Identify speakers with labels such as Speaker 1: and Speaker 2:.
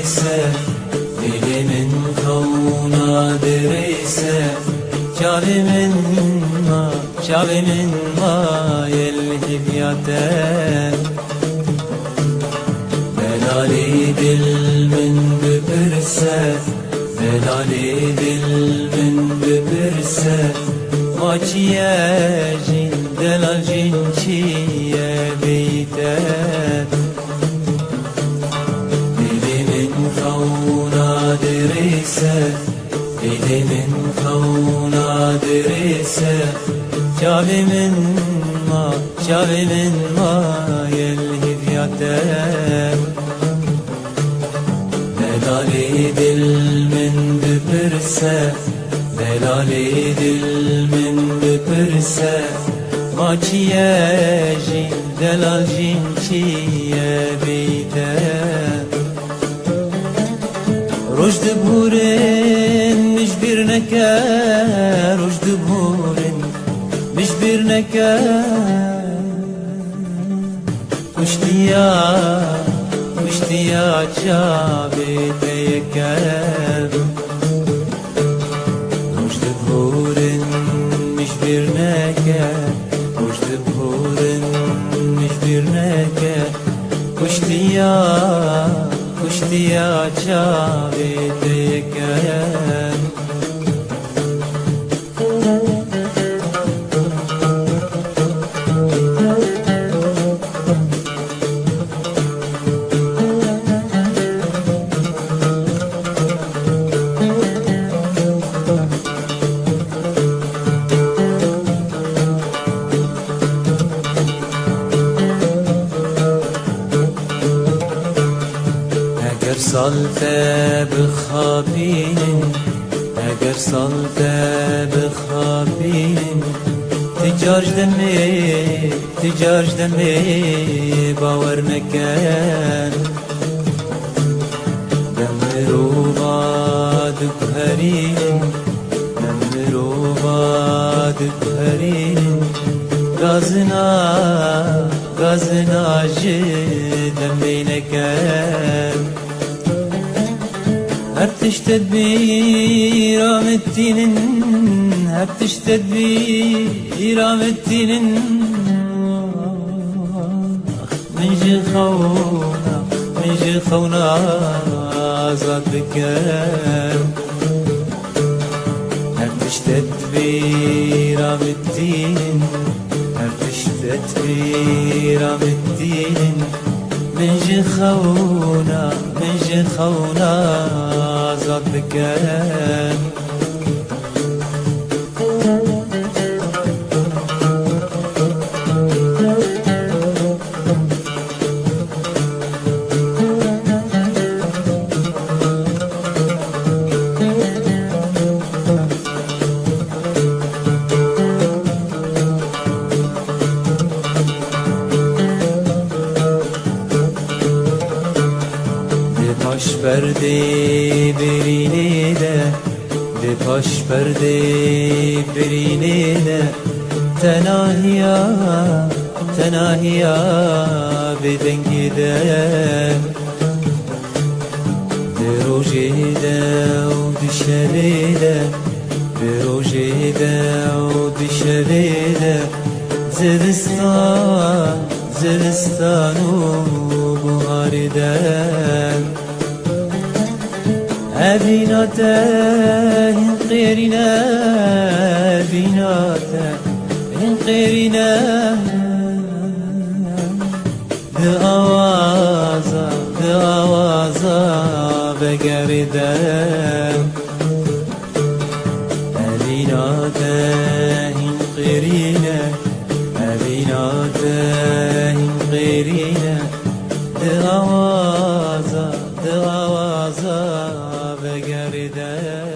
Speaker 1: دريسة دلي من كونا دريسة شعبي من ما يلهي بياتن بلالي دل من ببرسة بلالي دل من ببرسة ما جين دلال جنشية بيتات دلي من خونا دريسة دلي من خونا دريسة شعبي من ما يلهي بياتات بلالي دل من ببرسة بلالي دل من ببرسة ما جين دلال جنشية بيتات رشد بهورن مش بيرنكا رشد بهورن مش بيرنكا واشتياق شعبي تيكال رشد بهورن مش بيرنكا رشد بهورن مش بيرنكا واشتياق شعبي تيكال اگر صلته بخابين اگر صلته بخابين تجارج دمي باور نكان دمرو بعدك هرين دمرو بعدك هرين غازنا دمي نكان هبتش تدبير عمتين هبتش تدبير عمتين من خونا عزاد بكان هبتش تدبير عمتين هبتش تدبير عمتين من خونا عزاد بكان Paş perde berine de paş perde berine de tenahiya bedengide de rojede o dişerede de rojede o dişerede zedistan o buharide بيناته غيرنا بيناته غيرنا بأوازا بقرده بيناته غيرنا بيناته غيرنا بأوازا بقرده